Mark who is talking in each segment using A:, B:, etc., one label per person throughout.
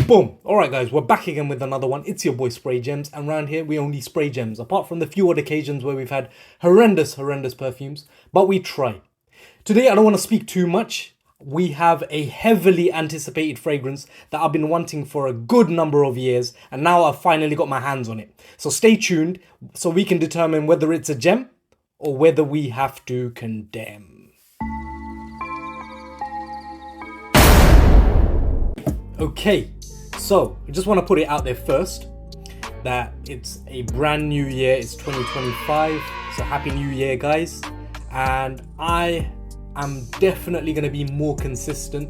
A: Boom. Alright guys, we're back again with another one. It's your boy Spray Gems, and around here we only spray gems, apart from the few odd occasions where we've had horrendous perfumes, but we try. Today I don't want to speak too much. We have a heavily anticipated fragrance that I've been wanting for a good number of years, and now I've finally got my hands on it. So stay tuned so we can determine whether it's a gem or whether we have to condemn. Okay, so I just want to put it out there first that it's a brand new year. It's 2025, so happy new year guys, and I am definitely going to be more consistent,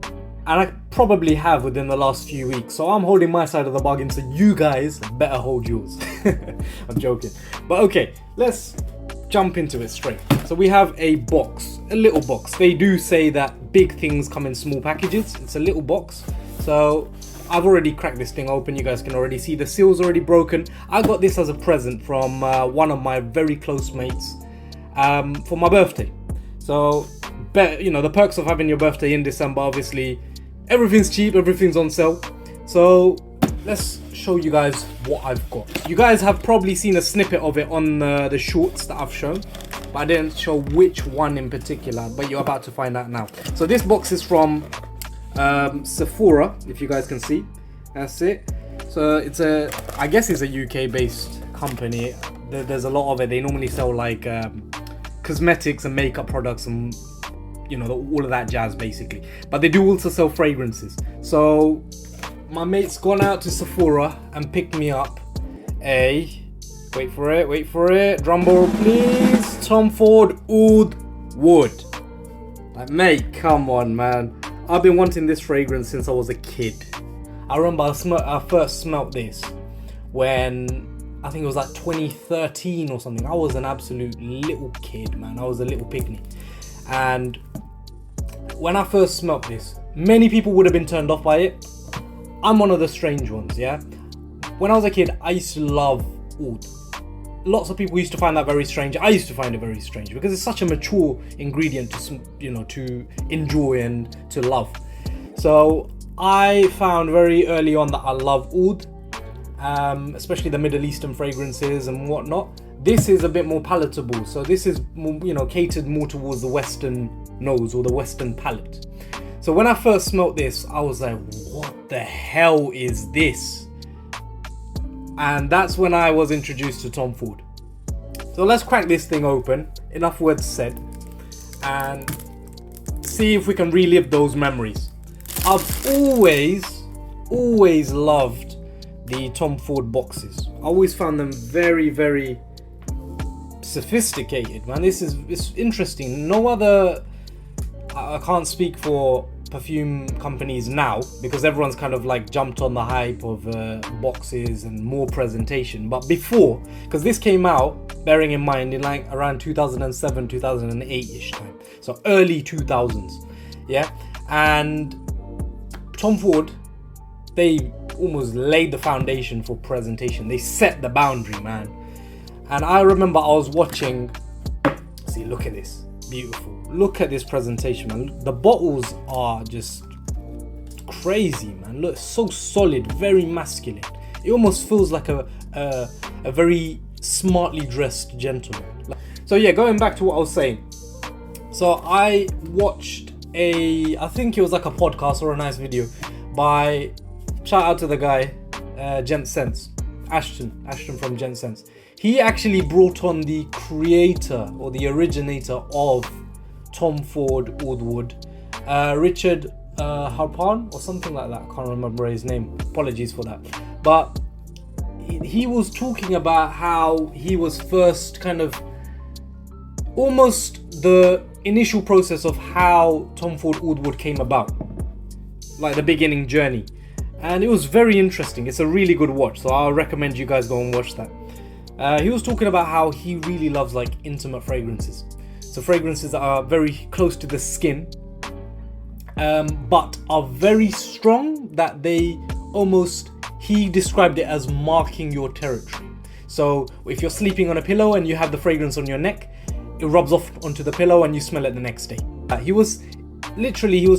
A: and I probably have within the last few weeks, so I'm holding my side of the bargain, so you guys better hold yours. I'm joking, but okay, let's jump into it straight. So we have a box, a little box. They do say that big things come in small packages. It's a little box, so I've already cracked this thing open. You guys can already see the seal's already broken. I got this as a present from one of my very close mates for my birthday. So, you know, the perks of having your birthday in December, obviously, everything's cheap, everything's on sale. So let's show you guys what I've got. You guys have probably seen a snippet of it on the shorts that I've shown, but I didn't show which one in particular, but you're about to find out now. So this box is from Sephora, if you guys can see. That's it. So it's I guess it's a UK based company. There's a lot of it. They normally sell like cosmetics and makeup products and, you know, all of that jazz basically, but they do also sell fragrances. So my mate's gone out to Sephora and picked me up a, wait for it, drum roll please, Tom Ford Oud Wood. Like, mate, come on man, I've been wanting this fragrance since I was a kid. I remember I first smelt this when I think it was like 2013 or something. I was an absolute little kid, man. I was a little pygmy. And when I first smelt this, many people would have been turned off by it. I'm one of the strange ones, yeah? When I was a kid, I used to love oud. Lots of people used to find that very strange. I used to find it very strange because it's such a mature ingredient to, you know, to enjoy and to love. So I found very early on that I love oud, especially the Middle Eastern fragrances and whatnot. This is a bit more palatable. So this is more, you know, catered more towards the Western nose or the Western palate. So when I first smelt this, I was like, what the hell is this? And that's when I was introduced to Tom Ford. So let's crack this thing open, enough words said, and see if we can relive those memories. I've always loved the Tom Ford boxes. I always found them very, very sophisticated, man. It's interesting. No other, I can't speak for perfume companies now because everyone's kind of like jumped on the hype of boxes and more presentation, but before, because this came out, bearing in mind, in like around 2007 2008ish time, so early 2000s, yeah. And Tom Ford, they almost laid the foundation for presentation. They set the boundary, man. And I remember I was watching, see, look at this, beautiful. Look at this presentation, man. The bottles are just crazy, man. Look, so solid, very masculine. It almost feels like a very smartly dressed gentleman. So yeah, going back to what I was saying. So I watched I think it was like a podcast or a nice video by, shout out to the guy, Gent Sense, Ashton from Gent Sense. He actually brought on the creator or the originator of Tom Ford Oud Wood, Richard Harpan or something like that. I can't remember his name. Apologies for that. But he was talking about how he was first kind of almost the initial process of how Tom Ford Oud Wood came about, like the beginning journey. And it was very interesting. It's a really good watch, so I'll recommend you guys go and watch that. He was talking about how he really loves like intimate fragrances. So fragrances that are very close to the skin, but are very strong, that they almost, he described it as marking your territory. So if you're sleeping on a pillow and you have the fragrance on your neck, it rubs off onto the pillow and you smell it the next day. He was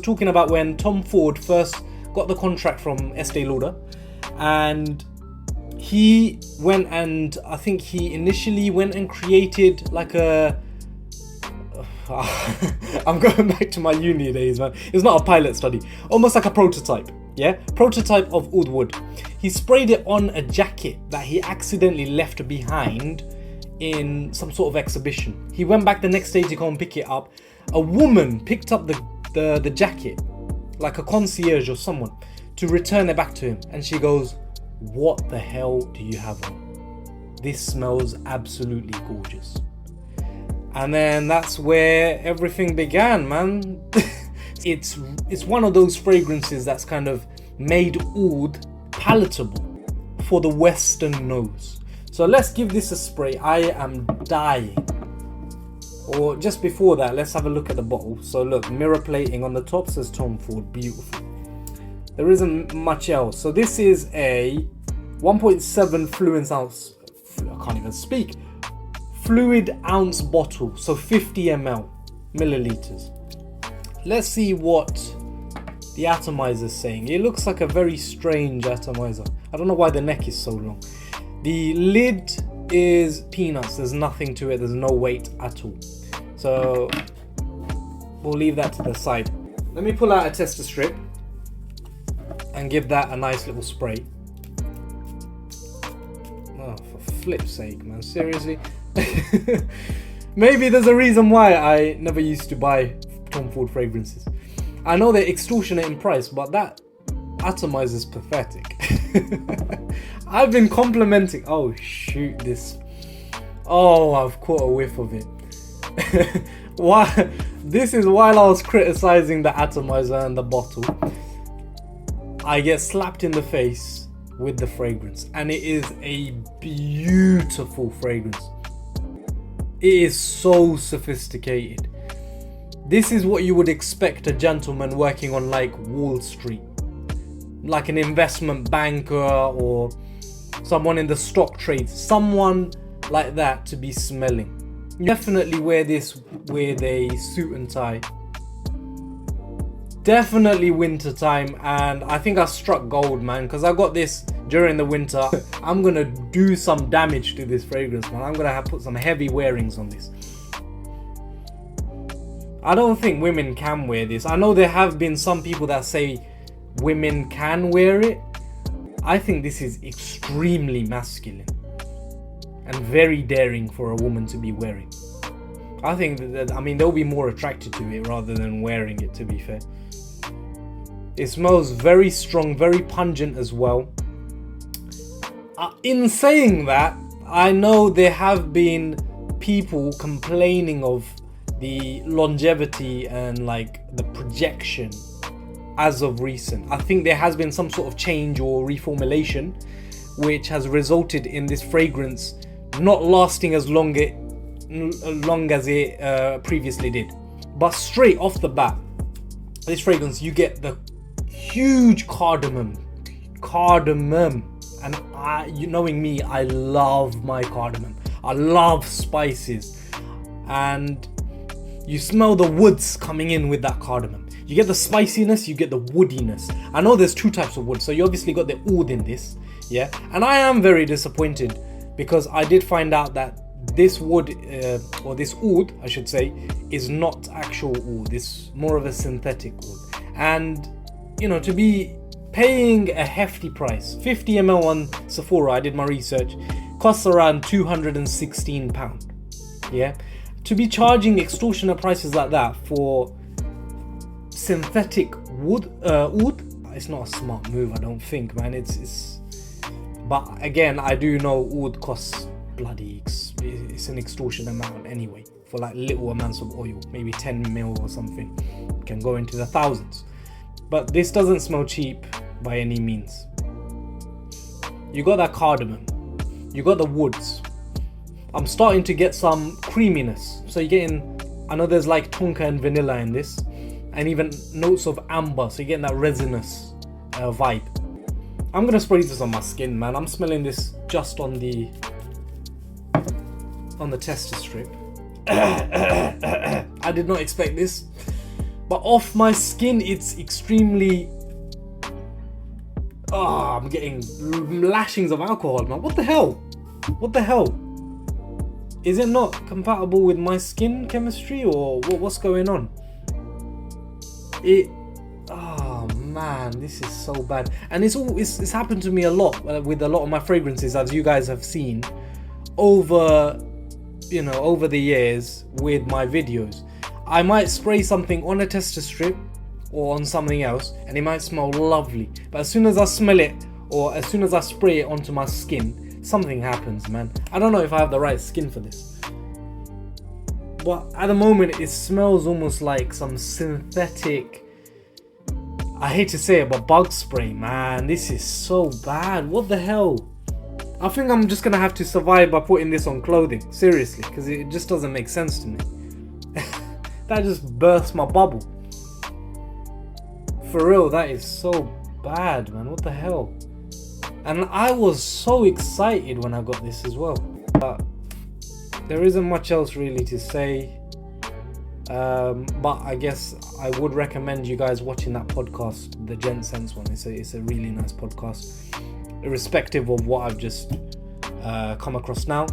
A: talking about when Tom Ford first got the contract from Estee Lauder, and he went and I think he initially went and created like a I'm going back to my uni days, man. It's not a pilot study, almost like a prototype. Yeah, prototype of oud wood. He sprayed it on a jacket that he accidentally left behind in some sort of exhibition. He went back the next day to go and pick it up. A woman picked up the jacket, like a concierge or someone, to return it back to him, and she goes, "What the hell do you have on? This smells absolutely gorgeous." And then that's where everything began, man. It's one of those fragrances that's kind of made oud palatable for the Western nose. So let's give this a spray. I am dying. Or just before that, let's have a look at the bottle. So look, mirror plating on the top says Tom Ford, beautiful. There isn't much else. So this is a 1.7 fluid ounce, I can't even speak, fluid ounce bottle. So 50 milliliters. Let's see what the atomizer is saying. It looks like a very strange atomizer. I don't know why the neck is so long. The lid is peanuts. There's nothing to it. There's no weight at all. So we'll leave that to the side. Let me pull out a tester strip and give that a nice little spray. Oh, for flip's sake, man. Seriously? Maybe there's a reason why I never used to buy Tom Ford fragrances. I know they're extortionate in price, but that atomizer is pathetic. I've been complimenting. Oh shoot, this. Oh, I've caught a whiff of it. Why? This is while I was criticizing the atomizer and the bottle. I get slapped in the face with the fragrance, and it is a beautiful fragrance. It is so sophisticated. This is what you would expect a gentleman working on like Wall Street, like an investment banker or someone in the stock trades, someone like that to be smelling. You definitely wear this with a suit and tie. Definitely winter time, and I think I struck gold, man, because I got this during the winter. I'm gonna do some damage to this fragrance, man. I'm gonna have put some heavy wearings on this. I don't think women can wear this. I know there have been some people that say women can wear it. I think this is extremely masculine and very daring for a woman to be wearing. I think that I mean, they'll be more attracted to it rather than wearing it, to be fair. It smells very strong, very pungent as well. In saying that, I know there have been people complaining of the longevity and like the projection as of recent. I think there has been some sort of change or reformulation which has resulted in this fragrance not lasting as long as it previously did. But straight off the bat, this fragrance, you get the huge cardamom, and you knowing me, I love my cardamom. I love spices, and you smell the woods coming in with that cardamom. You get the spiciness, you get the woodiness. I know there's two types of wood, so you obviously got the oud in this, yeah. And I am very disappointed because I did find out that this wood, or this oud, I should say, is not actual oud. It's more of a synthetic oud. And you know, to be paying a hefty price, 50 ml on Sephora, I did my research, costs around £216. Yeah. To be charging extortionate prices like that for synthetic wood, oud, it's not a smart move, I don't think, man. It's. But again, I do know oud costs bloody. It's an extortion amount anyway for like little amounts of oil, maybe 10 mil or something, can go into the thousands. But this doesn't smell cheap by any means. You got that cardamom, you got the woods. I'm starting to get some creaminess. So you're getting, I know there's like tonka and vanilla in this, and even notes of amber. So you're getting that resinous vibe. I'm gonna spray this on my skin, man. I'm smelling this just on the tester strip. I did not expect this, but off my skin, it's extremely Oh, I'm getting lashings of alcohol, man. What the hell? What the hell? Is it not compatible with my skin chemistry, or what's going on? Oh man, this is so bad. And it's happened to me a lot with a lot of my fragrances, as you guys have seen over the years with my videos. I might spray something on a tester strip or on something else and it might smell lovely, but as soon as I smell it or as soon as I spray it onto my skin, something happens, man. I don't know if I have the right skin for this, but at the moment it smells almost like some synthetic, I hate to say it, but bug spray, man. This is so bad. What the hell? I think I'm just gonna have to survive by putting this on clothing, seriously, because it just doesn't make sense to me. That just bursts my bubble. For real, that is so bad, man. What the hell? And I was so excited when I got this as well. But there isn't much else really to say. But I guess I would recommend you guys watching that podcast, the Gent Sense one. It's a really nice podcast, irrespective of what I've just come across now.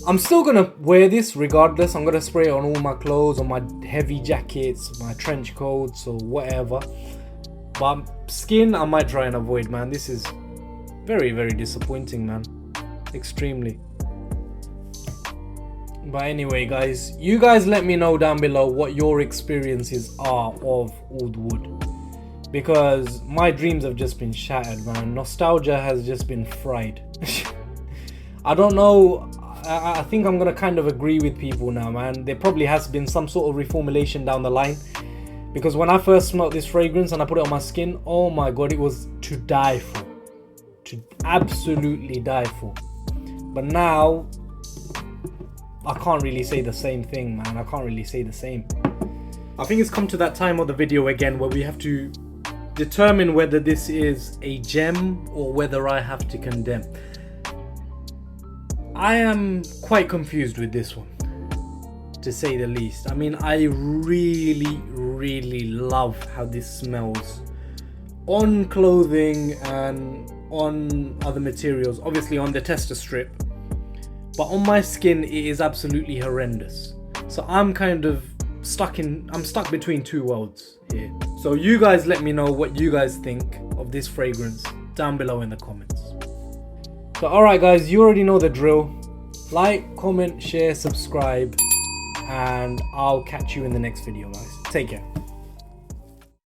A: I'm still gonna wear this regardless. I'm gonna spray it on all my clothes, on my heavy jackets, my trench coats or whatever. But skin, I might try and avoid, man. This is very, very disappointing, man. Extremely. But anyway, guys, you guys let me know down below what your experiences are of Oud Wood, because my dreams have just been shattered, man. Nostalgia has just been fried. I don't know. I think I'm gonna kind of agree with people now, man. There probably has been some sort of reformulation down the line, because when I first smelled this fragrance and I put it on my skin, oh my god, it was to die for, to absolutely die for. But now I can't really say the same thing, man. I can't really say the same. I think it's come to that time of the video again where we have to determine whether this is a gem or whether I have to condemn. I am quite confused with this one, to say the least. I mean, I really, really love how this smells on clothing and on other materials, obviously on the tester strip, but on my skin it is absolutely horrendous. So I'm kind of stuck between two worlds here. So you guys let me know what you guys think of this fragrance down below in the comments. So alright guys, you already know the drill. Like, comment, share, subscribe, and I'll catch you in the next video, guys. Take care.